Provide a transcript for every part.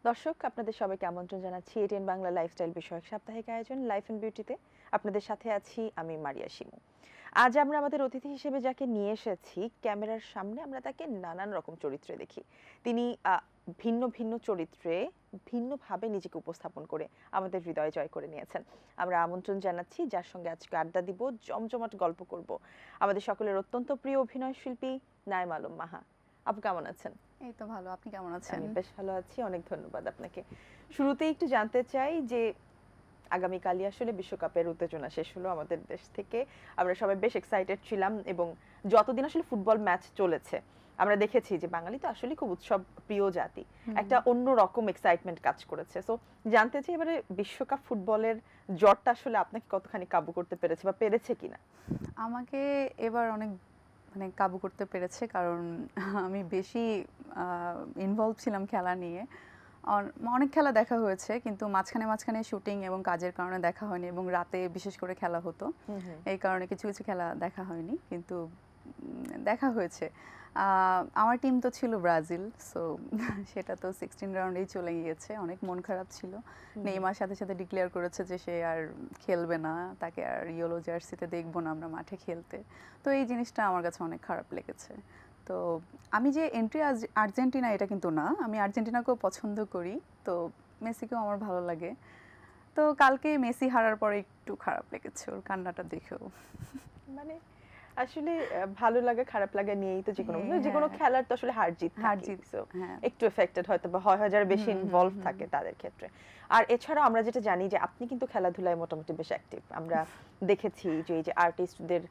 দর্শক আপনাদের সবাইকে আমন্ত্রণ জানাচ্ছি এটিএন বাংলা লাইফস্টাইল বিষয়ক সাপ্তাহিক আয়োজন লাইফ এন্ড বিউটিতে। আপনাদের সাথে আছি আমি মারিয়া শিমু। আজ আমরা আমাদের অতিথি হিসেবে যাকে নিয়ে এসেছি, ক্যামেরার সামনে আমরা তাকে নানান রকম চরিত্রে দেখি। তিনি ভিন্ন ভিন্ন চরিত্রে ভিন্নভাবে নিজেকে উপস্থাপন করে আমাদের হৃদয় জয় করে নিয়েছেন। আমরা আমন্ত্রণ জানাচ্ছি যার সঙ্গে আজকে আড্ডা দিব, জমজমাট গল্প করব, আমাদের সকলের অত্যন্ত প্রিয় অভিনয় শিল্পী নাইমা আলম মাহা। আপু কেমন আছেন? এই তো ভালো। আপনি কেমন আছেন? আমি বেশ ভালো আছি, অনেক ধন্যবাদ আপনাকে। শুরুতেই একটু জানতে চাই যে আগামীকালই আসলে বিশ্বকাপের উত্তেজনা শেষ হলো আমাদের দেশ থেকে। আমরা সবাই বেশ এক্সাইটেড ছিলাম এবং যতদিন আসলে ফুটবল ম্যাচ চলেছে আমরা দেখেছি যে বাঙালি তো আসলে খুব উৎসব প্রিয় জাতি, একটা অন্য রকম এক্সাইটমেন্ট কাজ করেছে। সো জানতে চাই এবারে বিশ্বকাপ ফুটবলের জ্বরটা আসলে আপনাকে কতখানি কাবু করতে পেরেছে বা পেরেছে কিনা? আমাকে এবার অনেক কাবু করতে পেরেছে, কারণ আমি বেশি ইনভলভ ছিলাম খেলা নিয়ে। অনেক খেলা দেখা হয়েছে, কিন্তু মাঝখানে মাঝখানে শুটিং এবং কাজের কারণে দেখা হয়নি, এবং রাতে বিশেষ করে খেলা হতো। এই কারণে কিছু কিছু খেলা দেখা হয়নি, কিন্তু দেখা হয়েছে। আমার টিম তো ছিল ব্রাজিল, সো সেটা তো 16 রাউন্ডেই চলে গিয়েছে। অনেক মন খারাপ ছিল। নেইমার সাথে সাথে ডিক্লেয়ার করেছে যে সে আর খেলবে না, তাকে আর ইয়েলো জার্সিতে দেখবো না আমরা মাঠে খেলতে। তো এই জিনিসটা আমার কাছে অনেক খারাপ লেগেছে। তো আমি যে এন্ট্রি আর্জেন্টিনা এটা কিন্তু না, আমি আর্জেন্টিনাকেও পছন্দ করি, তো মেসিকেও আমার ভালো লাগে। তো কালকে মেসি হারার পরে একটু খারাপ লেগেছে ওর কান্নাটা দেখেও। মানে আসলে ভালো লাগা খারাপ লাগা নিয়েই তো যেকোনো হ্যাঁ, যেকোনো খেলার তো আসলে হার জিত হার জিত, হ্যাঁ। একটু এফেক্টেড হয়তো বা হয় যারা বেশি ইনভলভ থাকে তাদের ক্ষেত্রে। আর এছাড়াও আমরা যেটা জানি যে আপনি কিন্তু খেলাধুলায় মোটামুটি বেশ অ্যাক্টিভ। আমরা দেখেছি যে এই যে আর্টিস্টদের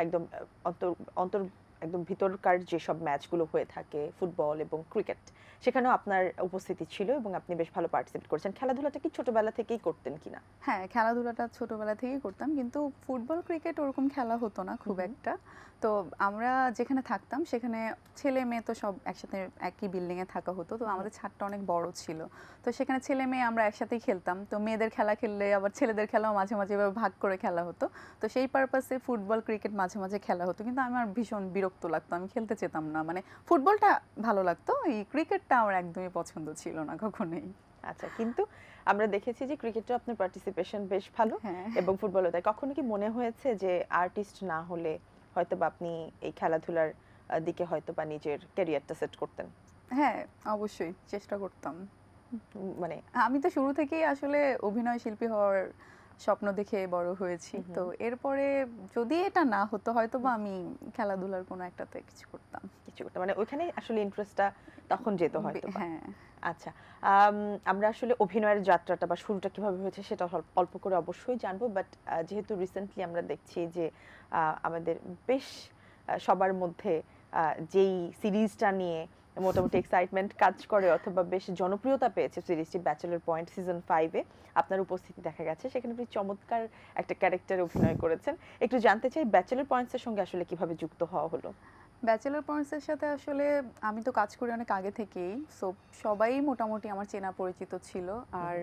একদম অন্তর অন্তর একদম ভিতরকার যেসব ম্যাচগুলো হয়ে থাকে ফুটবল এবং ক্রিকেট, সেখানেও আপনার উপস্থিতি ছিল এবং আপনি বেশ ভালো পার্টিসিপেট করেছেন। খেলাধুলাটা কি ছোটবেলা থেকেই করতেন কিনা? হ্যাঁ, খেলাধুলাটা ছোটবেলা থেকেই করতাম, কিন্তু ফুটবল ক্রিকেট ওরকম খেলা হতো না খুব একটা। তো আমরা যেখানে থাকতাম সেখানে ছেলে মেয়ে তো সব একসাথে একই বিল্ডিংয়ে থাকা হতো। তো আমাদের ছাদটা অনেক বড় ছিল, তো সেখানে ছেলে মেয়ে আমরা একসাথেই খেলতাম। তো মেয়েদের খেলা খেললে আবার ছেলেদের খেলাও মাঝে মাঝে এভাবে ভাগ করে খেলা হতো। তো সেই পারপাসে ফুটবল ক্রিকেট মাঝে মাঝে খেলা হতো, কিন্তু আমার ভীষণ বিরক্ত লাগতো, আমি খেলতে চেতাম না। মানে ফুটবলটা ভালো লাগতো, এই ক্রিকেটটা আমার একদমই পছন্দ ছিল না কখনোই। আচ্ছা, কিন্তু আমরা দেখেছি যে ক্রিকেটে আপনার পার্টিসিপেশন বেশ ভালো হ্যাঁ, এবং ফুটবলও তাই। কখনো কি মনে হয়েছে যে আর্টিস্ট না হলে হয়তো বা আপনি এই খেলাধুলার দিকে হয়তো বা নিজের ক্যারিয়ারটা সেট করতেন? হ্যাঁ, অবশ্যই চেষ্টা করতাম। মানে আমি তো শুরু থেকেই আসলে অভিনয় শিল্পী হওয়ার স্বপ্ন দেখে বড় হয়েছি। তো এরপরে যদি এটা না হতো, হয়তোবা আমি খেলাধুলার কোনো একটাতে কিছু করতাম। কিছু করতে মানে ওইখানে আসলে ইন্টারেস্টটা তখন যেত হয়তো বা। হ্যাঁ। আচ্ছা, আমরা আসলে অভিনয়ের যাত্রাটা বা শুরুটা কিভাবে হয়েছে সেটা অল্প করে অবশ্যই জানবো, বাট যেহেতু রিসেন্টলি আমরা দেখছি যে আমাদের বেশ সবার মধ্যে যেই সিরিজটা নিয়ে মোটামুটি এক্সাইটমেন্ট কাজ করে অথবা বেশ জনপ্রিয়তা পেয়েছে সিরিজটি, ব্যাচেলর পয়েন্ট সিজন 5-এ আপনার উপস্থিতি দেখা গেছে, সেখানে আপনি চমৎকার একটা ক্যারেক্টারে অভিনয় করেছেন। একটু জানতে চাই ব্যাচেলর পয়েন্টসের সঙ্গে আসলে কিভাবে যুক্ত হওয়া হলো? ব্যাচেলর পয়েন্টসের সাথে আসলে আমি তো কাজ করি অনেক আগে থেকেই, সো সবাই মোটামুটি আমার চেনা পরিচিত ছিল। আর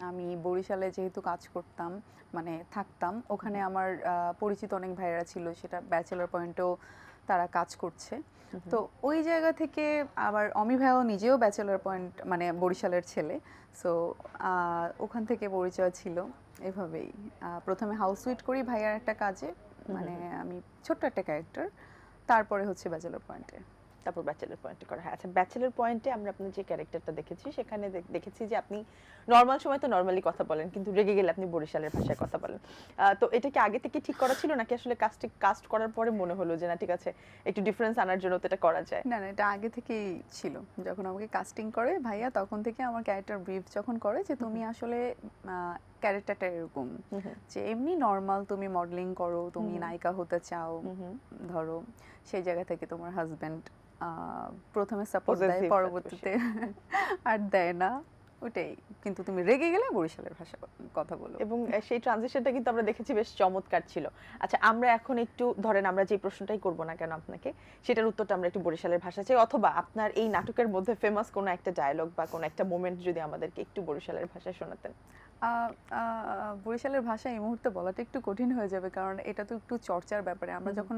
আমি বরিশালে যেহেতু কাজ করতাম, মানে থাকতাম ওখানে, আমার পরিচিত অনেক ভাইয়েরা ছিল, সেটা ব্যাচেলর পয়েন্টেও তারা কাজ করছে। তো ওই জায়গা থেকে আবার অমি ভাইও নিজেও ব্যাচেলর পয়েন্ট মানে বরিশালের ছেলে, সো ওখান থেকে পরিচয় ছিল। এভাবেই প্রথমে হাউস সুইট করি ভাইয়ার একটা কাজে, মানে আমি ছোট্ট একটা ক্যারেক্টার, তারপরে হচ্ছে ব্যাচেলর পয়েন্টে। তারপর ব্যাচেলর পয়েন্টে করা হয়। আচ্ছা, ব্যাচেলর পয়েন্টে আমরা আপনার যে ক্যারেক্টারটা দেখেছি সেখানে দেখেছি যে আপনি নর্মাল সময় তো নর্মালি কথা বলেন, কিন্তু রেগে গেলে আপনি বরিশালের ভাষায় কথা বলেন। তো এটা কি আগে থেকে ঠিক করা ছিল নাকি আসলে কাস্ট করার পরে মনে হলো যে না ঠিক আছে একটু ডিফারেন্স আনার জন্য তো এটা করা যায়? না, না, এটা আগে থেকেই ছিল। যখন আমাকে কাস্টিং করে ভাইয়া, তখন থেকে আমার ক্যারেক্টার ব্রিফ যখন করে যে তুমি আসলে ক্যারেক্টারটা এরকম, যে এমনি নর্মাল তুমি মডেলিং করো, তুমি নায়িকা হতে চাও, ধরো সেই জায়গা থেকে তোমার হাজব্যান্ড প্রথমে সাপোর্ট দেয়, পজেসিভ পরবর্তীতে আর দেয় না, ওটাই। কিন্তু তুমি রেগে গেলে বরিশালের ভাষা কথা বলো। এবং সেই ট্রানজিশনটা কিন্তু আমরা দেখেছি বেশ চমৎকার ছিল। আচ্ছা, আমরা এখন একটু ধরেন আমরা যে প্রশ্নটাই করব না কেন আপনাকে, সেটার উত্তরটা আমরা একটু বরিশালের ভাষা চাই, অথবা আপনার এই নাটকের মধ্যে ফেমাস কোনো একটা ডায়লগ বা কোনো একটা মোমেন্ট যদি আমাদেরকে একটু বরিশালের ভাষায় শোনাতেন। বরিশালের ভাষা এই মুহূর্তে বলাটা একটু কঠিন হয়ে যাবে, কারণ এটা তো একটু চর্চার ব্যাপারে। আমরা যখন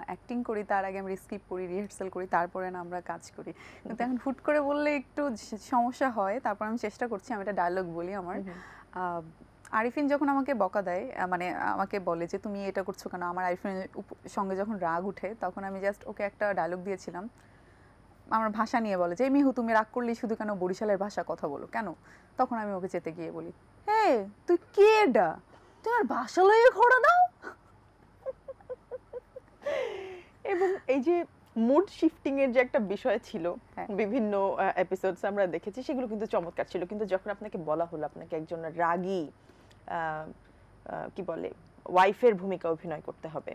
অ্যাক্টিং করি তার আগে আমরা স্ক্রিপ্ট পড়ি, রিহার্সাল করি, তারপরে না আমরা কাজ করি। কিন্তু এখন হুট করে বললে একটু সমস্যা হয়। তারপর আমি চেষ্টা করছি, আমি একটা ডায়লগ বলি আমার। আহ, আরিফিন যখন আমাকে বকা দেয়, মানে আমাকে বলে যে তুমি এটা করছো কেন, আমার আরিফিনের সঙ্গে যখন রাগ উঠে, তখন আমি জাস্ট ওকে একটা ডায়লগ দিয়েছিলাম। আমার ভাষা নিয়ে বলে যে মিহু তুমি রাগ করলেই শুধু কেন বরিশালের ভাষা কথা বলো কেন? তখন আমি ওকে চেতে গিয়ে বলি, হে তুই কে ডা, তোমার ভাষা লইয়ে খোড়া দাও। এবং এই যে মুড শিফটিং এর যে একটা বিষয় ছিল, হ্যাঁ। বিভিন্ন এপিসোডস আমরা দেখেছি, সেগুলো কিন্তু চমৎকার ছিল। কিন্তু যখন আপনাকে বলা হলো আপনাকে একজন রাগী কি বলে ওয়াইফের ভূমিকা অভিনয় করতে হবে,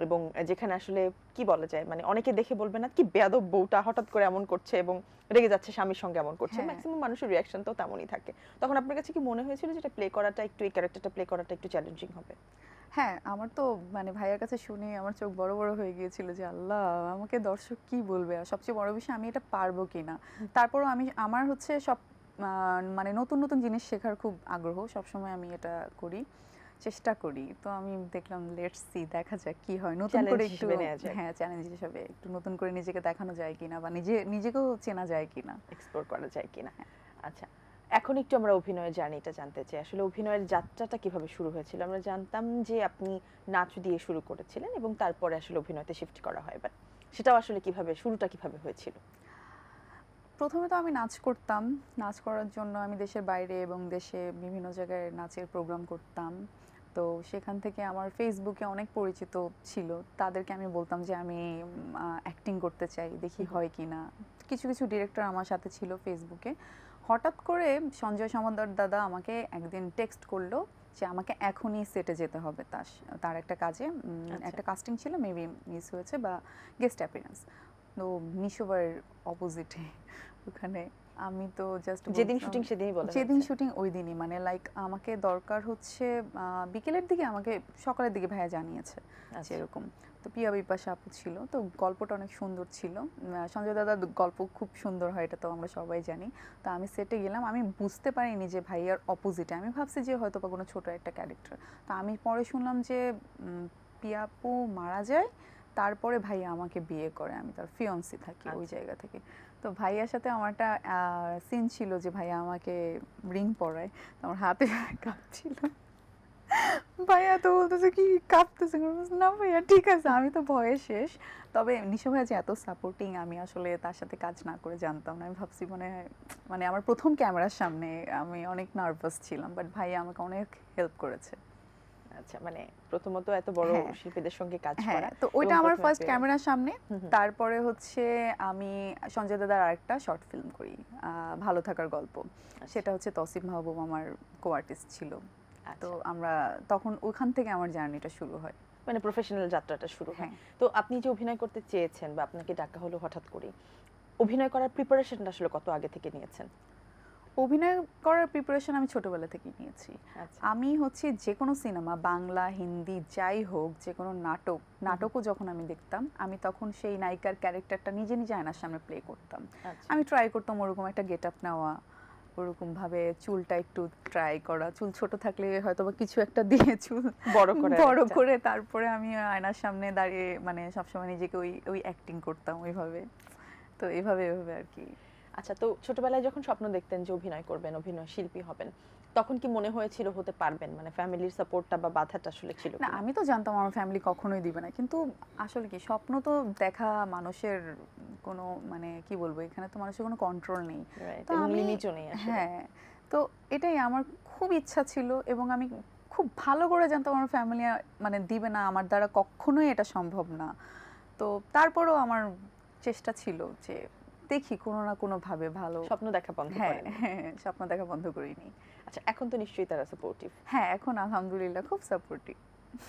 এবং যেখানে আসলে কি বলা যায়, মানে অনেকে দেখে বলবে না কি বেয়াদব বউটা হঠাৎ করে এমন করছে এবং রেগে যাচ্ছে স্বামীর সঙ্গে এমন করছে, হ্যাঁ। ম্যাক্সিমাম মানুষের রিয়াকশন তো তেমনই থাকে। তখন আপনার কাছে কি মনে হয়েছিল যে এটা প্লে করাটা একটু, এই ক্যারেক্টারটা প্লে করাটা একটু চ্যালেঞ্জিং হবে? হ্যাঁ, আমার তো মানে ভাইয়ার কাছে শুনে আমার চোখ বড় বড় হয়ে গিয়েছিল যে আল্লাহ আমাকে দর্শক কি বলবে, আর সবচেয়ে বড় বিষয় আমি এটা পারবো কিনা। তারপরও আমার হচ্ছে সব মানে নতুন নতুন জিনিস শেখার খুব আগ্রহ, সবসময় আমি এটা করি, চেষ্টা করি। তো আমি দেখলাম লেটস সি, দেখা যাক কি হয়, নতুন করে চ্যালেঞ্জ একটু। হিসেবে নেওয়া যায়, হ্যাঁ, চ্যালেঞ্জ হিসেবে একটু নতুন করে নিজেকে দেখানো যায় কিনা, বা নিজেকেও চেনা যায় কিনা। এক্সপ্লোর করা যায় কিনা। আচ্ছা, এখন একটু আমরা অভিনয়ের জার্নিটা জানতে চাই। আসলে অভিনয়ের যাত্রাটা কিভাবে শুরু হয়েছিল? আমরা জানতাম যে আপনি নাচ দিয়ে শুরু করেছিলেন এবং তারপরে আসলে অভিনয়তে শিফট করা হয়, বাট সেটাও আসলে কিভাবে, শুরুটা কিভাবে হয়েছিল? প্রথমে তো আমি নাচ করতাম। নাচ করার জন্য আমি দেশের বাইরে এবং দেশে বিভিন্ন জায়গায় নাচের প্রোগ্রাম করতাম। তো সেখান থেকে আমার ফেসবুকে অনেক পরিচিত ছিল। তাদেরকে আমি বলতাম যে আমি অ্যাক্টিং করতে চাই, দেখি হয় কিনা। কিছু কিছু ডিরেক্টর আমার সাথে ছিল ফেসবুকে। হঠাৎ করে সঞ্জয় সমদ্দার দাদা আমাকে একদিন টেক্সট করলো যে আমাকে এখনই সেটে যেতে হবে, তার একটা কাজে। আচ্ছা। একটা কাস্টিং ছিল, মেবি মিস হয়েছে, বা গেস্ট অ্যাপিয়ারেন্স। তো নিশোবার অপোজিটে ওখানে। আমি তো জাস্ট যেদিন শুটিং সেদিনই বলা যেদিন হয়েছে? শুটিং ওই দিনই, মানে লাইক আমাকে দরকার হচ্ছে বিকেলের দিকে, আমাকে সকালের দিকে ভাইয়া জানিয়েছে যে আচ্ছা। এরকম। তো পিয়া বিপাশা আপু ছিল, তো গল্পটা অনেক সুন্দর ছিল। সঞ্জয় দাদার গল্প খুব সুন্দর হয়, এটা তো আমরা সবাই জানি। তো আমি সেটে গেলাম, আমি বুঝতে পারিনি যে ভাইয়ার অপোজিটে, আমি ভাবছি যে হয়তো বা কোনো ছোট একটা ক্যারেক্টার। তো আমি পরে শুনলাম যে পিয়া আপু মারা যায়, তারপরে ভাইয়া আমাকে বিয়ে করে, আমি তার ফিয়ন্সি থাকি ওই আচ্ছা। জায়গা থেকে। তো ভাইয়ার সাথে আমার একটা সিন ছিল যে ভাইয়া আমাকে রিং পরায়, তো আমার হাতে কাঁপছিল। ভাইয়া তো বলতেছে কি কাঁপতেছে, আমি বলছি, না ভাইয়া ঠিক আছে, আমি তো ভয়ে শেষ। তবে নিশো ভাইয়া যে এত সাপোর্টিং, আমি আসলে তার সাথে কাজ না করে জানতাম না। আমি ভাবছি মানে আমার প্রথম ক্যামেরার সামনে আমি অনেক নার্ভাস ছিলাম, বাট ভাইয়া আমাকে অনেক হেল্প করেছে। আচ্ছা, মানে প্রথমত এত বড় হ্যাঁ। শিল্পীদের সঙ্গে কাজ হ্যাঁ, করা তো ওইটা এবং আমার প্রথমে ফার্স্ট পেয়ে। ক্যামেরার সামনে। হুম, হুম। তারপরে হচ্ছে আমি সঞ্জয় দাদার আরেকটা শর্ট ফিল্ম করি, ভালো থাকার গল্প। আচ্ছা। সেটা হচ্ছে তসিফ মাহবুব আমার কো আর্টিস্ট ছিল। তো আচ্ছা, আমরা তখন ওখান থেকে আমার জার্নিটা শুরু হয়। মানে প্রফেশনাল যাত্রাটা শুরু হয়। হ্যাঁ। তো আপনি যে অভিনয় করতে চেয়েছেন বা আপনাকে ডাকা হলো হঠাৎ করে, অভিনয় করার প্রিপারেশনটা আসলে কত আগে থেকে নিয়েছেন? অভিনয় করার প্রিপারেশন আমি ছোটবেলা থেকেই নিয়েছি। আচ্ছা। আমি হচ্ছে যে কোনো সিনেমা, বাংলা, হিন্দি যাই হোক, যে কোনো নাটকও যখন আমি দেখতাম, আমি তখন সেই নায়িকার ক্যারেক্টারটা নিজে নিজে আয়নার সামনে প্লে করতাম। আচ্ছা। আমি ট্রাই করতাম ওরকম একটা গেট আপ নেওয়া, ওরকম ভাবে চুলটা একটু ট্রাই করা, চুল ছোট থাকলে হয়তো বা কিছু একটা দিয়ে চুল বড় করে তারপরে আমি আয়নার সামনে দাঁড়িয়ে মানে সবসময় নিজেকে ওই ওই অ্যাক্টিং করতাম ওইভাবে। তো এভাবে এভাবে আর কি। আচ্ছা, তো ছোটবেলায় যখন স্বপ্ন দেখতেন যে অভিনয় করবেন, অভিনয় শিল্পী হবেন, তখন কি মনে হয়েছিল হতে পারবেন? মানে ফ্যামিলির সাপোর্টটা বা বাধাটা আসলে ছিল না, কিনা? আমি তো জানতাম আমার ফ্যামিলি কখনোই দিবে না, কিন্তু আসলে কি স্বপ্ন তো দেখা মানুষের কোনো মানে কি বলবো, এখানে তো মানুষের কোনো কন্ট্রোল নেই। রাইট, তো এবং আমি লিমিটও নেই আসলে। হ্যাঁ, তো এটাই আমার খুব ইচ্ছা ছিল, এবং আমি খুব ভালো করে জানতাম আমার ফ্যামিলি মানে দিবে না, আমার দ্বারা কখনোই এটা সম্ভব না। তো তারপরেও আমার চেষ্টা ছিল যে দেখি কোনো না কোনো ভাবে ভালো। স্বপ্ন দেখা বন্ধ হ্যাঁ, করেন? হ্যাঁ, স্বপ্ন দেখা বন্ধ করিনি। আচ্ছা, এখন তো নিশ্চয়ই তারা সাপোর্টিভ। হ্যাঁ, এখন আলহামদুলিল্লাহ খুব সাপোর্টিভ।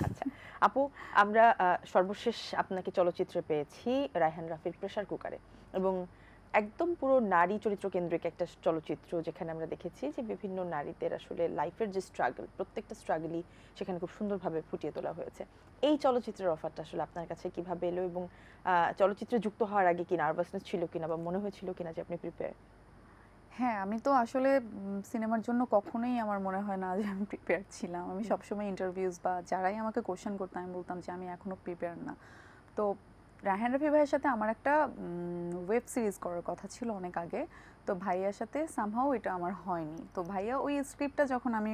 আচ্ছা আপু, আমরা সর্বশেষ আপনাকে চলচ্চিত্রে পেয়েছি রায়হান রাফির প্রেসার কুকারে, এবং একদম পুরো নারী চরিত্র কেন্দ্রিক একটা চলচ্চিত্র, যেখানে আমরা দেখেছি যে বিভিন্ন নারীদের আসলে লাইফের যে স্ট্রাগল, প্রত্যেকটা স্ট্রাগলই সেখানে খুব সুন্দরভাবে ফুটিয়ে তোলা হয়েছে। এই চলচ্চিত্রের অফারটা আসলে আপনার কাছে কিভাবে এলো, এবং চলচ্চিত্রে যুক্ত হওয়ার আগে কি নার্ভাসনেস ছিল কিনা, বা মনে হয়েছিল কিনা যে আপনি প্রিপেয়ার? হ্যাঁ, আমি তো আসলে সিনেমার জন্য কখনোই আমার মনে হয় না যে আমি প্রিপেয়ার ছিলাম। আমি সবসময় ইন্টারভিউজ বা যারাই আমাকে কোয়েশ্চেন করতো আমি বলতাম যে আমি এখনো প্রিপেয়ার না। তো রায়হান রাফি ভাইয়ের সাথে আমার একটা ওয়েব সিরিজ করার কথা ছিল অনেক আগে। তো ভাইয়ার সাথে সামহাও এটা আমার হয়নি। তো ভাইয়া ওই স্ক্রিপ্টটা যখন আমি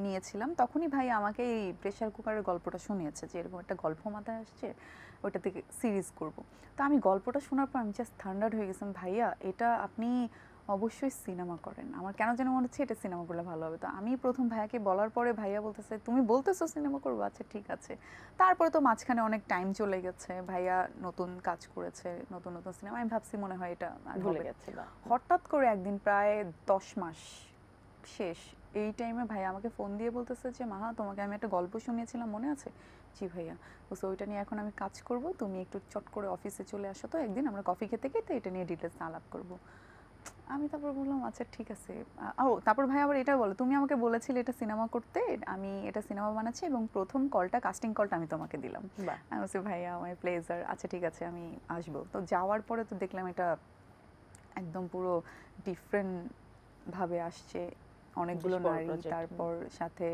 নিয়েছিলাম তখনই ভাইয়া আমাকে এই প্রেশার কুকারের গল্পটা শুনিয়েছে যে এরকম একটা গল্প মাথায় আসছে, ওইটা থেকে সিরিজ করব। তো আমি গল্পটা শোনার পর আমি জাস্ট থান্ডার্ড হয়ে গেছিলাম, ভাইয়া এটা আপনি অবশ্যই সিনেমা করেন। আমার কেন যেন মনে হচ্ছে এটা সিনেমা করলে ভালো হবে। তো আমি প্রথম ভাইয়াকে বলার পরে ভাইয়া বলতেছে তুমি বলতেছো সিনেমা করবো, আচ্ছা ঠিক আছে। তারপরে তো মাঝখানে অনেক টাইম চলে গেছে, ভাইয়া নতুন কাজ করেছে, নতুন নতুন সিনেমা, আমি ভাবছি মনে হয় এটা আর ভুলে হবে না। গেছে বা হঠাৎ করে একদিন প্রায় 10 মাস শেষ এই টাইমে ভাইয়া আমাকে ফোন দিয়ে বলতেছে যে মাহা তোমাকে আমি একটা গল্প শুনিয়েছিলাম মনে আছে? জি ভাইয়া। বলছে ওইটা নিয়ে এখন আমি কাজ করব, তুমি একটু চট করে অফিসে চলে আসো, তো একদিন আমরা কফি খেতে খেতে এটা নিয়ে ডিটেলস আলাপ করব। আমি তারপর বললাম আচ্ছা ঠিক আছে। ও তারপর ভাই আবার এটা বলো, তুমি আমাকে বলেছিলে এটা সিনেমা করতে, আমি এটা সিনেমা বানাচ্ছি এবং প্রথম কলটা কাস্টিং কলটা আমি তোমাকে দিলাম। বাহ! আমি বলছি ভাইয়া আমার প্লেজার, আচ্ছা ঠিক আছে আমি আসবো। তো যাওয়ার পরে তো দেখলাম এটা একদম পুরো ডিফারেন্ট ভাবে আসছে, বেশ অনেকগুলো বড় নারী, প্রজেক্ট। তারপর সাথে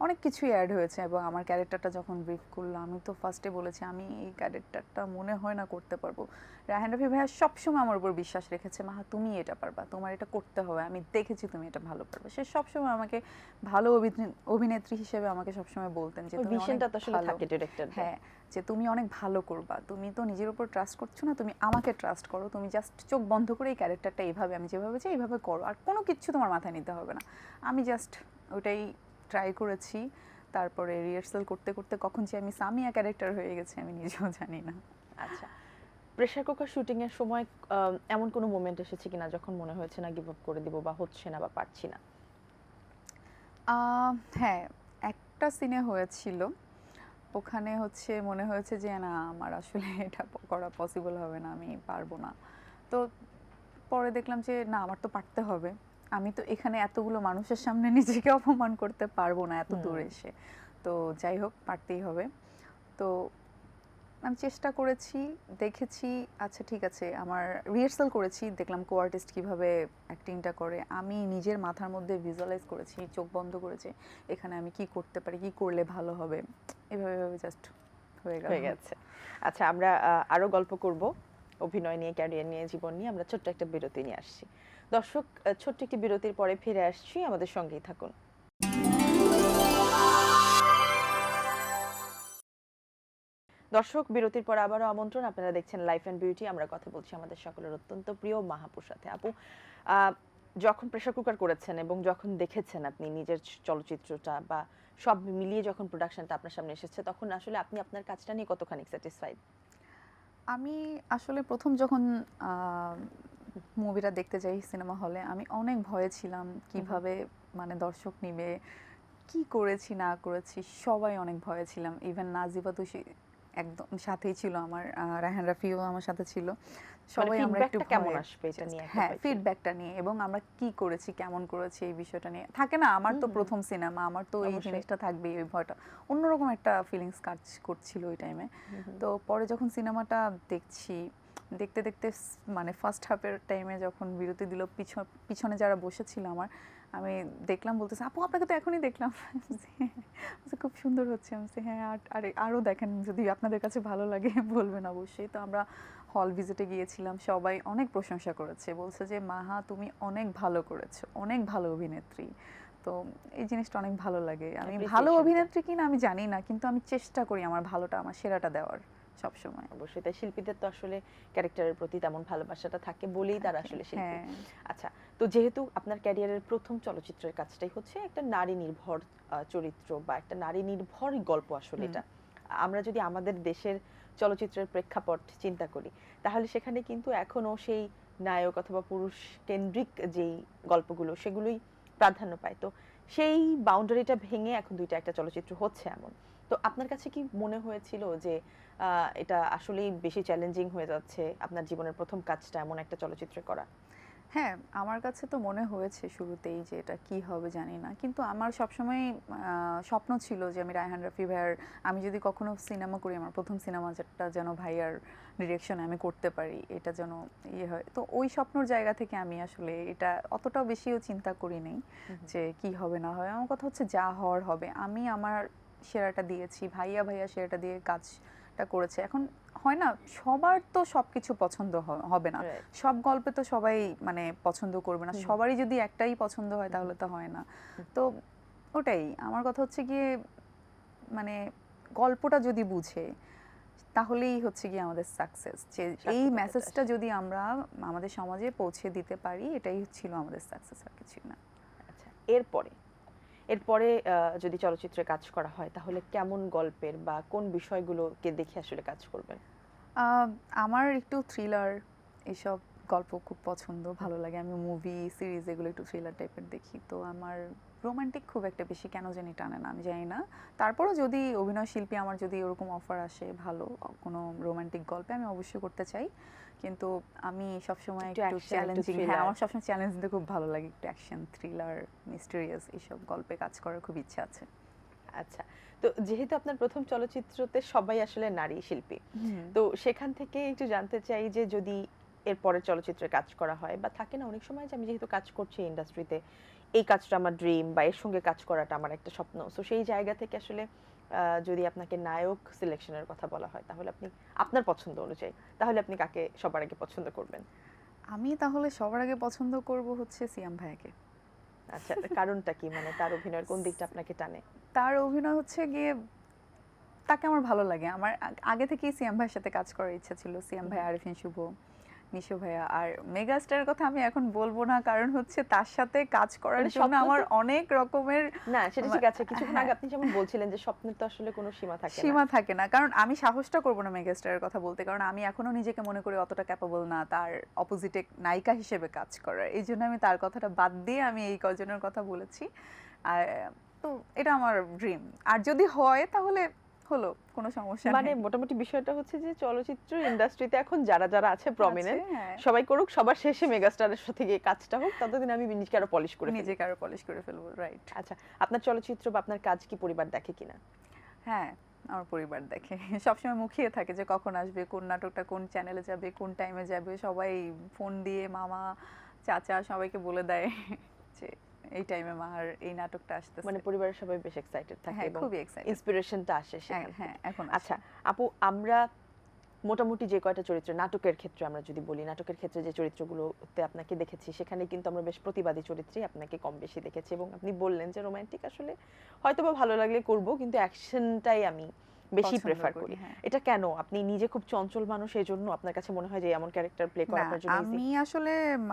অনেক কিছুই অ্যাড হয়েছে এবং আমার ক্যারেক্টারটা যখন ব্রিফ করলো আমি তো ফার্স্টে বলেছি আমি এই ক্যারেক্টারটা মনে হয় না করতে পারবো। রায়হান রফি ভাইয়া সবসময় আমার উপর বিশ্বাস রেখেছে, মাহা তুমি এটা পারবা, তোমার এটা করতে হবে, আমি দেখেছি তুমি এটা ভালো পারবে। সে সবসময় আমাকে ভালো অভিনেত্রী হিসেবে আমাকে সবসময় বলতেন যে ওই তুমি অনেক ভিশনটা তো আসলে ভালো, থাকে ডিরেক্টরদের। হ্যাঁ, যে তুমি অনেক ভালো করবা, তুমি তো নিজের উপর ট্রাস্ট করছো না, তুমি আমাকে ট্রাস্ট করো, তুমি জাস্ট চোখ বন্ধ করে এই ক্যারেক্টারটা এইভাবে আমি যেভাবে চাই এইভাবে করো, আর কোনো কিচ্ছু তোমার মাথায় নিতে হবে না। আমি জাস্ট ওটাই ট্রাই করেছি। তারপরে রিহার্সাল করতে করতে কখন যে আমি সামিয়া ক্যারেক্টার হয়ে গেছি আমি নিজেও জানি না। আচ্ছা, প্রেসার কুকার শুটিং এর সময় এমন কোনো মোমেন্ট এসেছে কিনা যখন মনে হয়েছে না গিভ আপ করে দিব বা হচ্ছে না বা পারছি না? হ্যাঁ, একটা সিনে হয়েছিল, ওখানে হচ্ছে মনে হয়েছে যে না আমার আসলে এটা করা পসিবল হবে না, আমি পারবো না। তো পরে দেখলাম যে না আমার তো পারতে হবে, আমি তো এখানে এতগুলো মানুষের সামনে নিজেকে অপমান করতে পারবো না এত দূর এসে। তো যাই হোক পারতেই হবে। তো আমি চেষ্টা করেছি, দেখেছি, আচ্ছা ঠিক আছে, আমার রিহার্সাল করেছি, দেখলাম কো আর্টিস্ট কীভাবে অ্যাক্টিংটা করে, আমি নিজের মাথার মধ্যে ভিজুয়ালাইজ করেছি, চোখ বন্ধ করেছি এখানে আমি কি করতে পারি, কি করলে ভালো হবে, এভাবে এভাবে জাস্ট হয়ে গেল। হয়ে গেছে। আচ্ছা, আমরা আরো গল্প করব অভিনয় নিয়ে, ক্যারিয়ার নিয়ে, জীবন নিয়ে। আমরা ছোট্ট একটা বিরতি নিয়ে আসছি। দর্শক, ছোট্ট একটি বিরতির পরে ফিরে আসছি, আমাদের সঙ্গেই থাকুন। দর্শক, বিরতির পর আবারও আমন্ত্রণ, আপনারা দেখছেন লাইফ অ্যান্ড বিউটি। আমরা কথা বলছি আমাদের সকলের অত্যন্ত প্রিয় মাহাপুর সাথে। আপু, আহ, যখন প্রেসার কুকার করেছেন এবং যখন দেখেছেন আপনি নিজের চলচ্চিত্রটা বা সব মিলিয়ে যখন প্রোডাকশনটা আপনার সামনে এসেছে, তখন আসলে আপনি আপনার কাজটা নিয়ে কতখানি স্যাটিসফাইড? আমি আসলে প্রথম যখন মুভিটা দেখতে যাই সিনেমা হলে আমি অনেক ভয়ে ছিলাম কিভাবে মানে দর্শক নিবে, কি করেছি না করেছি সবাই অনেক ভয়ে ছিলাম। ইভেন নাজিবা তুষি একদম সাথেই ছিল আমার, রায়হান রাফিও আমার সাথে ছিল, মানে সবাই আমরা একটু ফিডব্যাকটা কেমন ভয়ে। আসবে এটা নিয়ে একটা হ্যাঁ, ভয় ছিল। ফিডব্যাকটা নিয়ে এবং আমরা কি করেছি কেমন করেছি এই বিষয়টা নিয়ে থাকে না, আমার তো প্রথম সিনেমা, আমার তো এই অবশ্যই। জিনিসটা থাকবেই, ওই ভয়টা অন্যরকম একটা ফিলিংস কাজ করছিল ওই টাইমে। তো পরে যখন সিনেমাটা দেখছি, দেখতে দেখতে মানে ফার্স্ট হাফের টাইমে যখন বিরতি দিল, পিছনে যারা বসেছিল আমার, আমি দেখলাম, বলতেছে আপু আপনাকে তো এখনই দেখলাম। খুব সুন্দর হচ্ছে। আমি বলছি, হ্যাঁ আরও দেখেন, যদি আপনাদের কাছে ভালো লাগে বলবেন অবশ্যই। তো আমরা হল ভিজিটে গিয়েছিলাম, সবাই অনেক প্রশংসা করেছে, বলছে যে মাহা তুমি অনেক ভালো করেছো, অনেক ভালো অভিনেত্রী। তো এই জিনিসটা অনেক ভালো লাগে। আমি ভালো Appreciation টা। অভিনেত্রী কিনা আমি জানি না, কিন্তু আমি চেষ্টা করি আমার ভালোটা, আমার সেরাটা দেওয়ার সবসময়। অবশ্যই, তাই শিল্পীদের তো আসলে ক্যারেক্টারের প্রতি তেমন ভালোবাসাটা থাকে বলেই তারা থাকে, আসলে শিল্পী। হ্যাঁ। আচ্ছা, তো যেহেতু আপনার ক্যারিয়ারের প্রথম চলচ্চিত্রের কাজটাই হচ্ছে একটা নারী নির্ভর চরিত্র বা একটা নারী নির্ভর গল্প আসলে এটা, আমরা যদি আমাদের দেশের চলচ্চিত্রের প্রেক্ষাপট চিন্তা করি, তাহলে সেখানে কিন্তু এখনো সেই নায়ক অথবা পুরুষ কেন্দ্রিক যেই গল্পগুলো সেগুলোই প্রাধান্য পায়। তো সেই বাউন্ডারিটা ভেঙে এখন দুইটা একটা চলচ্চিত্র হচ্ছে এমন। তো আপনার কাছে কি মনে হয়েছিল যে এটা আসলেই বেশি চ্যালেঞ্জিং হয়ে যাচ্ছে আপনার জীবনের প্রথম কাজটা এমন একটা চলচ্চিত্রে করা? হ্যাঁ, আমার কাছে তো মনে হয়েছে শুরুতেই যে এটা কি হবে জানি না। কিন্তু আমার সবসময় স্বপ্ন ছিল যে আমি রায়হান রাফি ভাইয়ার, আমি যদি কখনো সিনেমা করি, আমার প্রথম সিনেমা যেটা যেন ভাইয়ার ডিরেকশনে আমি করতে পারি, এটা যেন ইয়ে হয়। তো ওই স্বপ্নর জায়গা থেকে আমি আসলে এটা অতটাও বেশিও চিন্তা করি নাই যে কি হবে না হবে। আমার কথা হচ্ছে যা হওয়ার হবে। আমি আমার সেরাটা দিয়েছি, ভাইয়া সেরাটা দিয়ে কাজটা করেছে। এখন হয় না, সবার তো সবকিছু পছন্দ হবে না। রাইট। সব গল্পে তো সবাই মানে পছন্দ করবে না, হুম, সবারই যদি একটাই পছন্দ হয় হুম, তাহলে তো হয় না। হুম। তো ওটাই আমার কথা হচ্ছে গিয়ে, মানে গল্পটা যদি বুঝে তাহলেই হচ্ছে গিয়ে আমাদের সাকসেস, যে এই সার্থকতাটা মেসেজটা আসে। যদি আমরা আমাদের সমাজে পৌঁছে দিতে পারি, এটাই ছিল আমাদের সাকসেস, আর কিছুই না। আচ্ছা, এরপরে এরপরে যদি চলচ্চিত্রে কাজ করা হয় তাহলে কেমন গল্পের বা কোন বিষয়গুলোকে দেখে আসলে কাজ করবেন? আহ, আমার একটু থ্রিলার এসব গল্প খুব পছন্দ, ভালো লাগে। আমি মুভি সিরিজ এগুলো একটু থ্রিলার টাইপের দেখি। তো আমার রোমান্টিক খুব একটা বেশি কেন জানি টানে না, আমি জানি না। তারপরও যদি অভিনয় শিল্পী আমার যদি ওরকম অফার আসে ভালো কোনো রোমান্টিক গল্পে, আমি অবশ্যই করতে চাই। কিন্তু আমি সবসময় একটু একটু অ্যাকশন, একটু চ্যালেঞ্জিং, হ্যাঁ থ্রিলার। আমার সবসময় চ্যালেঞ্জ দিতে খুব ভালো লাগে, একটু অ্যাকশন, থ্রিলার, মিস্টেরিয়াস এইসব গল্পে কাজ করার খুব ইচ্ছা আছে। আচ্ছা, তো যেহেতু আপনার প্রথম চলচ্চিত্রতে সবাই আসলে নারী শিল্পী, হুম। তো সেখান থেকে একটু জানতে চাই যে যদি এর পরের চলচ্চিত্রে কাজ করা হয় বা থাকে না অনেক সময় যে আমি যেহেতু কাজ করছি ইন্ডাস্ট্রিতে, এই কাজটা আমার ড্রিম বা এর সঙ্গে কাজ করাটা আমার একটা স্বপ্ন, সো সেই জায়গা থেকে আসলে যদি আপনাকে নায়ক সিলেকশনের কথা বলা হয় তাহলে আপনি আপনার পছন্দ অনুযায়ী তাহলে আপনি কাকে সবার আগে পছন্দ করবেন? আমি তাহলে সবার আগে পছন্দ করব হচ্ছে সিয়াম ভাইয়াকে। আচ্ছা, কারণটা কি, মানে তার অভিনয়ের কোন দিকটা আপনাকে টানে? তার অভিনয় হচ্ছে গিয়ে, তাকে আমার ভালো লাগে। আমার আগে থেকেই সিয়াম ভাইয়ের সাথে কাজ করার ইচ্ছা ছিল। সিয়াম ভাই, আরিফিন শুভ, মিশু ভাইয়া। আর মেগাস্টারের কথা আমি এখন বলবো না, কারণ হচ্ছে তার সাথে কাজ করার মানে জন্য স্বপ্ন আমার তো, অনেক রকমের না সেটা ঠিক আছে, কিছুক্ষণ হ্যাঁ, আগে আপনি যেমন বলছিলেন যে স্বপ্নের তো আসলে কোনো সীমা থাকে না। সীমা থাকে না। কারণ আমি সাহসটা করব না মেগাস্টারের কথা বলতে, কারণ আমি এখনো নিজেকে মনে করি অতটা ক্যাপাবল না তার অপোজিটে নায়িকা হিসেবে কাজ করার। এই জন্য আমি তার কথাটা বাদ দিয়ে আমি এই কজনের কথা বলেছি। আর তো এটা আমার ড্রিম। আর যদি হয় তাহলে হলো, কোনো সমস্যা মানে নেই। মোটামুটি বিষয়টা হচ্ছে যে চলচ্চিত্র ইন্ডাস্ট্রিতে এখন যারা যারা আছে আছে, প্রমিনেন্ট, হ্যাঁ। সবাই করুক, সবার শেষে মেগাস্টারের সাথে গিয়ে কাজটা হোক, ততদিন আমি নিজেকে আরো পলিশ করে ফেলি। নিজেকে আরো পলিশ করে ফেলবো, রাইট। আচ্ছা, আপনার চলচ্চিত্র বা আপনার কাজ কি পরিবার দেখে কিনা? হ্যাঁ, আমার পরিবার দেখে। সবসময় মুখিয়ে থাকে যে কখন আসবে, কোন নাটকটা কোন চ্যানেলে যাবে, কোন টাইমে যাবে। সবাই ফোন দিয়ে মামা, চাচা সবাইকে বলে দেয় যে এই টাইমে মার এই নাটকটা মানে আসতেছে। পরিবারের সবাই বেশ এক্সাইটেড থাকে হ্যাঁ, এবং খুবই এক্সাইটেড। ইন্সপিরেশনটা আসে হ্যাঁ, সেখান হ্যাঁ, থেকে। এখন আচ্ছা আসে। আপু, আমরা মোটামুটি যে কয়টা চরিত্র নাটকের ক্ষেত্রে আমরা যদি বলি, নাটকের ক্ষেত্রে যে চরিত্রগুলোতে আপনাকে দেখেছি সেখানে কিন্তু আমরা বেশ প্রতিবাদী চরিত্রেই আপনাকে কম বেশি দেখেছি এবং আপনি বললেন যে রোমান্টিক আসলে হয়তোবা ভালো লাগলে করব, কিন্তু অ্যাকশনটাই আমি বেশি পছন্দ প্রেফার করি, করি। হ্যাঁ। এটা কেন? আপনি নিজে খুব চঞ্চল মানুষ, এজন্য আপনার কাছে মনে হয় যে এমন ক্যারেক্টার প্লে করা না, আপনার জন্য ইজি? আমি আসলে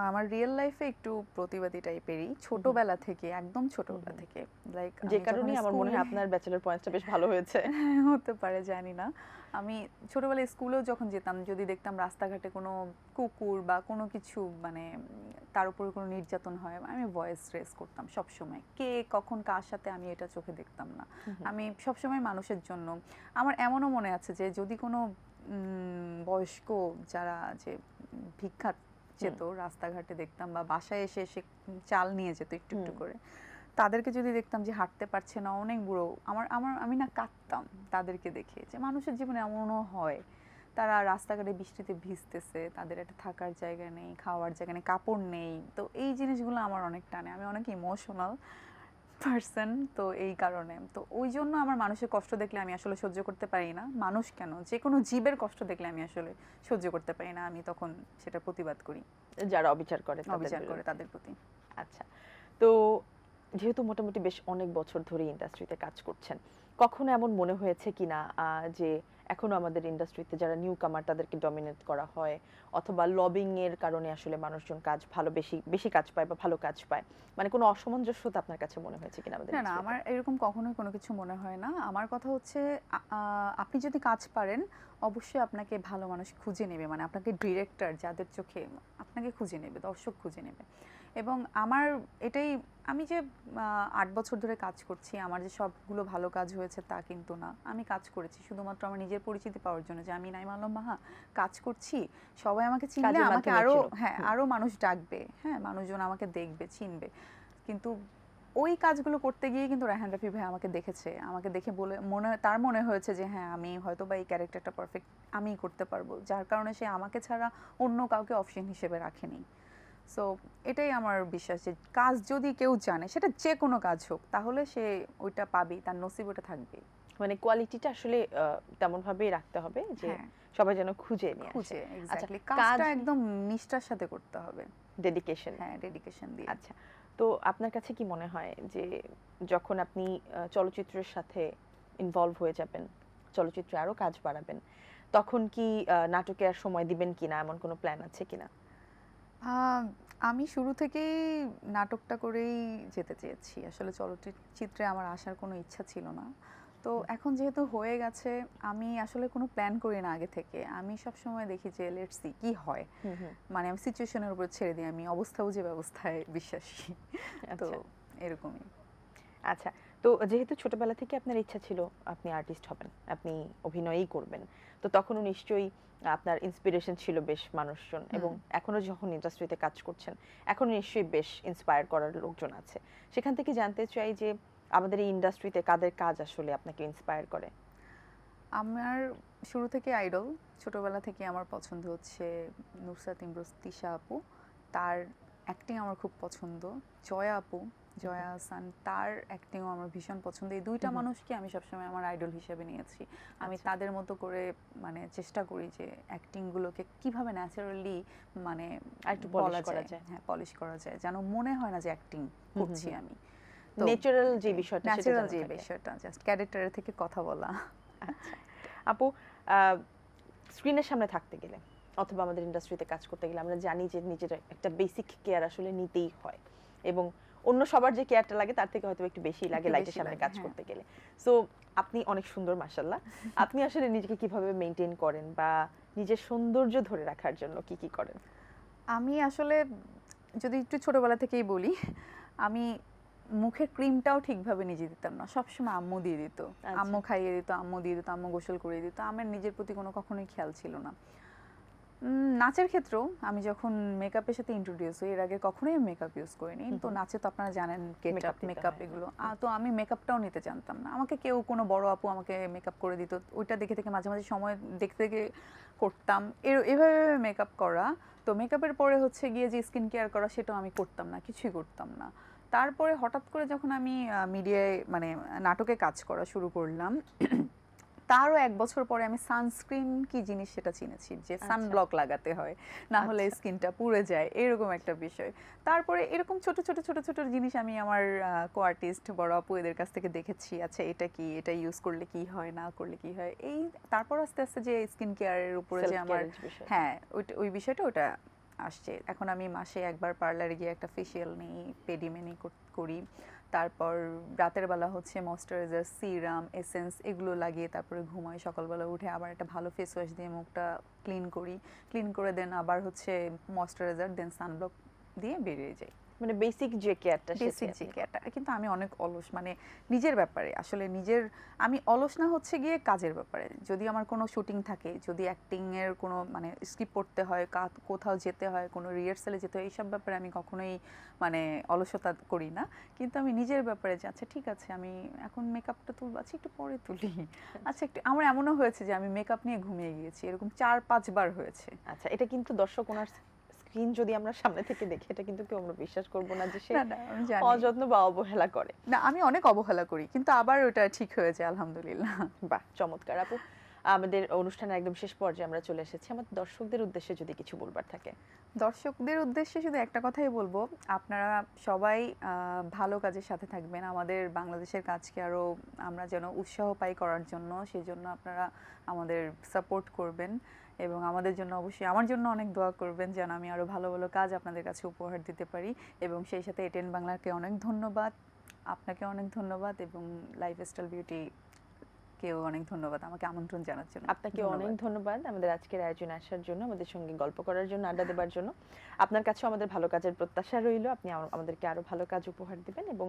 আমার রিয়েল লাইফে একটু প্রতিবাদী টাইপেরই, হুম হুম ছোটবেলা থেকে, একদম হুম ছোটবেলা হুম। থেকে। লাইক যে আমি যখন কারণেই আমার মনে স্কুলে হয় আপনার ব্যাচেলর পয়েন্টসটা বেশ ভালো হয়েছে। হতে পারে, জানি না। আমি ছোটবেলায় স্কুলেও যখন যেতাম, যদি দেখতাম রাস্তাঘাটে কোনো কুকুর বা কোনো কিছু মানে তার উপরে কোনো নির্যাতন হয়, আমি ভয়েস রেজ করতাম সবসময়। কে কখন কার সাথে আমি এটা চোখে দেখতাম না। হুম হুম আমি সবসময় মানুষের জন্য। আমার এমনও মনে আছে যে যদি কোনো বয়স্ক যারা যে ভিক্ষা হুম যেত রাস্তাঘাটে দেখতাম, বা বাসায় এসে এসে চাল নিয়ে যেত একটু একটু হুম। করে, তাদেরকে যদি দেখতাম যে হাঁটতে পারছে না, অনেক বুড়ো, আমার আমার আমি না কাঁদতাম তাদেরকে দেখে, যে মানুষের জীবনে এমনও হয়। তারা রাস্তাঘাটে বৃষ্টিতে ভিজতেছে, তাদের একটা থাকার জায়গা নেই, খাওয়ার জায়গা নেই, কাপড় নেই। তো এই জিনিসগুলো আমার অনেক টানে, আমি অনেক ইমোশনাল পার্সন। তো এই কারণে তো ওই জন্য আমার মানুষের কষ্ট দেখলে আমি আসলে সহ্য করতে পারি না। মানুষ কেন, যে কোনো জীবের কষ্ট দেখলে আমি আসলে সহ্য করতে পারি না, আমি তখন সেটা প্রতিবাদ করি, যারা অবিচার করে তাদের অবিচার করে বিরুদ্ধে। তাদের প্রতি। আচ্ছা, তো যেহেতু মোটামুটি বেশ অনেক বছর ধরে ইন্ডাস্ট্রিতে কাজ করছেন, কখনো এমন মনে হয়েছে কিনা যে এখনো আমাদের ইন্ডাস্ট্রিতে যারা নিউ কামার তাদেরকে ডমিনেট করা হয়, অথবা লবিং এর কারণে আসলে মানুষজন কাজ ভালো বেশি বেশি কাজ পায় বা ভালো কাজ পায়, মানে কোনো অসামঞ্জস্যতা আপনার কাছে মনে হয়েছে কিনা আমাদের না, না, ইন্ডাস্ট্রিতে? আমার এরকম কখনোই কোনো কিছু মনে হয় না। আমার কথা হচ্ছে আপনি যদি কাজ পারেন, অবশ্যই আপনাকে ভালো মানুষ খুঁজে নেবে। মানে আপনাকে ডিরেক্টর যাদের চোখে আপনাকে খুঁজে নেবে, দর্শক খুঁজে নেবে। এবং আমার এটাই, আমি যে 8 বছর ধরে কাজ করছি, আমার যে সবগুলো ভালো কাজ হয়েছে তা কিন্তু না। আমি কাজ করেছি শুধুমাত্র আমার নিজের পরিচিতি পাওয়ার জন্য, যে আমি নাইমা আলম মাহা কাজ করছি, সবাই আমাকে চিনলে কাজের আমাকে মাধ্যমে আরো, ছিল। হ্যাঁ, হুম। আরো মানুষ ডাকবে, হ্যাঁ, মানুষজন আমাকে দেখবে, চিনবে। কিন্তু ওই কাজগুলো করতে গিয়ে কিন্তু রায়হান রাফি ভাই আমাকে দেখেছে, আমাকে দেখে বলে তার মনে হয়েছে যে হ্যাঁ, আমি হয়তো বা এই ক্যারেক্টারটা পারফেক্ট আমিই করতে পারবো, যার কারণে সে আমাকে ছাড়া অন্য কাউকে অপশন হিসেবে রাখেনি। সো এটাই আমার বিশ্বাস, যে কাজ যদি কেউ জানে, সেটা যে কোনো কাজ হোক, তাহলে সে ওইটা পাবেই, তার নসিব ওটা থাকবেই। মানে কোয়ালিটিটা আসলে তেমন ভাবেই রাখতে হবে যে হ্যাঁ, সবাই যেন খুঁজে নিয়ে আসে। খুঁজে, আচ্ছা, এক্স্যাক্টলি, কাজ কাজটা একদম নিষ্ঠার সাথে করতে হবে। ডেডিকেশন। হ্যাঁ, ডেডিকেশন দিয়ে। আচ্ছা, তো আপনার কাছে কি মনে হয় যে যখন আপনি চলচ্চিত্রের সাথে ইনভলভ হয়ে যাবেন, চলচ্চিত্রে আরো কাজ বাড়াবেন, তখন কি নাটকে আর সময় দিবেন কিনা, এমন কোনো প্ল্যান আছে কিনা? আহ, আমি শুরু থেকেই নাটকটা করেই যেতে চেয়েছি, আসলে চলচ্চিত্রে আমার আসার কোনো ইচ্ছা ছিল না। তো এখন যেহেতু হয়ে গেছে, আমি আসলে কোনো প্ল্যান করি না আগে থেকে, আমি সব সময় দেখি যে লেটস সি কি হয়। হুম হুম। মানে আমি সিচুয়েশনের উপর ছেড়ে দিই, আমি অবস্থা বুঝে ব্যবস্থায় বিশ্বাসী। তো আচ্ছা এরকমই। আচ্ছা, তো যেহেতু ছোটবেলা থেকে আপনার ইচ্ছা ছিল আপনি আর্টিস্ট হবেন, আপনি অভিনয়ই করবেন, তো তখনও নিশ্চয়ই আপনার ইন্সপিরেশন ছিল বেশ মানুষজন, এবং এখনো যখন ইন্ডাস্ট্রিতে কাজ করছেন এখনো নিশ্চয়ই বেশ ইন্সপায়ার করার লোকজন আছে। সেখান থেকে জানতে চাই যে আমাদের এই ইন্ডাস্ট্রিতে কাদের কাজ আসলে আপনাকে ইন্সপায়ার করে? আমার শুরু থেকে আইডল, ছোটবেলা থেকে আমার পছন্দ হচ্ছে নুসরাত ইমরোজ তিশা আপু, তার অ্যাক্টিং আমার খুব পছন্দ। জয়া আপু, জয়া আহসান, তার অ্যাক্টিংও আমার ভীষণ পছন্দ। এই দুইটা মানুষকে আমি সবসময় আমার আইডল হিসেবে নিয়েছি। আমি আচ্ছা। তাদের মতো করে মানে চেষ্টা করি যে অ্যাক্টিংগুলোকে কিভাবে ন্যাচারালি মানে আরেকটু বলা পলিশ করা যায়, যায়। হ্যাঁ, পলিশ করা যায়, যেন মনে হয় না যে অ্যাক্টিং হুম হুম করছি হুম। আমি। তো ন্যাচারাল যে বিষয়টা সেটা ন্যাচারাল যেন যে থাকে। বিষয়টা, জাস্ট ক্যারেক্টারের থেকে কথা বলা। আচ্ছা আপু, স্ক্রিনের সামনে থাকতে গেলে অথবা আমাদের ইন্ডাস্ট্রিতে কাজ করতে গেলে আমরা জানি যে নিজের একটা বেসিক কেয়ার আসলে নিতেই হয়, এবং অন্য সবার যে কেয়ারটা লাগে তার থেকে হয়তো একটু বেশি লাগে একটু লাইটের বেশি সামনে লাগে, কাজ হ্যাঁ। করতে গেলে। সো আপনি অনেক সুন্দর মাশাল্লাহ, আপনি আসলে নিজেকে কিভাবে মেনটেন করেন বা নিজের সৌন্দর্য ধরে রাখার জন্য কি কি করেন? আমি আসলে যদি একটু ছোটবেলা থেকেই বলি, আমি মুখের ক্রিমটাও ঠিকভাবে নিজে দিতাম না, সবসময় আম্মু দিয়ে দিত। আচ্ছা। আম্মু খাইয়ে দিত, আম্মু দিয়ে দিত, আম্মু গোসল করিয়ে দিত, আমার নিজের প্রতি কোনো কখনোই খেয়াল ছিল না। নাচের ক্ষেত্রেও আমি যখন মেকআপের সাথে ইন্ট্রোডিউস হই, এর আগে কখনোই মেকআপ ইউজ করিনি। তো নাচে তো আপনারা জানেন গেটআপ, মেকআপ দিতে মেকআপ হয়। এগুলো, তো আমি মেকআপটাও নিতে জানতাম না। আমাকে কেউ, কোনো বড় আপু আমাকে মেকআপ করে দিত, ওইটা দেখে থেকে মাঝে মাঝে সময় দেখতে দেখে করতাম। এভাবে মেকআপ করা। তো মেকআপের পরে হচ্ছে গিয়ে যে স্কিন কেয়ার করা, সেটাও আমি করতাম না, কিছুই করতাম না। তারপরে হঠাৎ করে যখন আমি মিডিয়ায় মানে নাটকে কাজ করা শুরু করলাম, তারও 1 বছর পরে আমি সানস্ক্রিন কি জিনিস সেটা চিনেছি, যে আচ্ছা সানব্লক লাগাতে হয়, না হলে আচ্ছা। স্কিনটা পুড়ে যায়, এরকম একটা বিষয়। তারপরে এরকম ছোট ছোট ছোট ছোট জিনিস আমি আমার কো আর্টিস্ট বড় আপু এদের কাছ থেকে দেখেছি, আচ্ছা এটা কি, এটা ইউজ করলে কি হয়, না করলে কি হয়, এই তারপর আস্তে আস্তে যে স্কিন কেয়ারের উপরে যে সেলফ আমার, কেয়ারের বিষয়। হ্যাঁ, ওই বিষয়টা ওটা আসছে। এখন আমি মাসে একবার পার্লারে গিয়ে একটা ফেসিয়াল নিই, পেডিমেনি করি। তারপর রাতের বেলা হচ্ছে ময়েশ্চারাইজার, সিরাম, এসেন্স এগুলো লাগিয়ে তারপরে ঘুমাই। সকালবেলা উঠে আবার একটা ভালো ফেস ওয়াশ দিয়ে মুখটা ক্লিন করি, ক্লিন করে দেন আবার হচ্ছে ময়েশ্চারাইজার, দেন সানব্লক দিয়ে বেরিয়ে যাই। মানে বেসিক যে কেয়ারটা বেসিক যে সেটাই। কেয়ারটা, কিন্তু আমি অনেক অলস, মানে নিজের ব্যাপারে আসলে নিজের, আমি অলস না হচ্ছে গিয়ে কাজের ব্যাপারে। যদি আমার কোনো শুটিং থাকে, যদি অ্যাক্টিং এর কোনো মানে স্ক্রিপ্ট পড়তে হয়, কোথাও যেতে হয়, কোনো রিহার্সালে যেতে হয়, এইসব ব্যাপারে আমি কখনোই মানে অলসতা করি না। কিন্তু আমি নিজের ব্যাপারে যে আচ্ছা ঠিক আছে, আমি এখন মেকআপটা তুলব, আচ্ছা একটু পরে তুলি, আচ্ছা একটু, আমার এমনও হয়েছে যে আমি মেকআপ নিয়ে ঘুমিয়ে গিয়েছি, এরকম 4-5 বার হয়েছে। আচ্ছা, এটা কিন্তু দর্শক ওনার স্ক্রিন যদি আমরা সামনে থেকে দেখি, এটা কিন্তু কেউ আমরা বিশ্বাস করব না যে সে না, না, আমি জানি। অযত্ন বা অবহেলা করে। না, আমি অনেক অবহেলা করি, কিন্তু আবার ওটা ঠিক হয়ে যায় আলহামদুলিল্লাহ। বাহ, চমৎকার আপু। আমাদের অনুষ্ঠানের একদম শেষ পর্যায়ে আমরা চলে এসেছি, আমাদের দর্শকদের উদ্দেশ্যে যদি কিছু বলবার থাকে। দর্শকদের উদ্দেশ্যে শুধু একটা কথাই বলবো, আপনারা সবাই ভালো কাজের সাথে থাকবেন, আমাদের বাংলাদেশের কাজকে আরও আমরা যেন উৎসাহ পাই করার জন্য, সেই জন্য আপনারা আমাদের সাপোর্ট করবেন, এবং আমাদের জন্য অবশ্যই, আমার জন্য অনেক দোয়া করবেন যেন আমি আরও ভালো ভালো কাজ আপনাদের কাছে উপহার দিতে পারি। এবং সেই সাথে এটেন বাংলাকে অনেক ধন্যবাদ, আপনাকে অনেক ধন্যবাদ, এবং লাইফস্টাইল বিউটি আপনাকেও অনেক ধন্যবাদ আমাকে আমন্ত্রণ জানার জন্য। আপনাকে অনেক ধন্যবাদ আমাদের আজকের আয়োজনে আসার জন্য, আমাদের সঙ্গে গল্প করার জন্য, আড্ডা দেবার জন্য। আপনার কাছেও আমাদের ভালো কাজের প্রত্যাশা রইল। আপনি আমাদেরকে আরো ভালো কাজ উপহার দিবেন এবং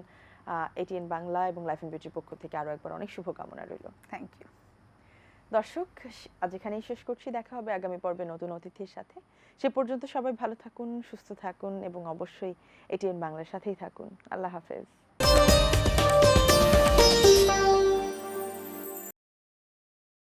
এটিএন বাংলা এবং লাইফ এন্ড বিউটির পক্ষ থেকে আরো একবার অনেক শুভকামনা রইল। Thank you. দর্শক, আজ এখানেই শেষ করছি। দেখা হবে আগামী পর্বে নতুন অতিথির সাথে। সে পর্যন্ত সবাই ভালো থাকুন, সুস্থ থাকুন এবং অবশ্যই এটিএন বাংলার সাথেই থাকুন। আল্লাহ হাফেজ।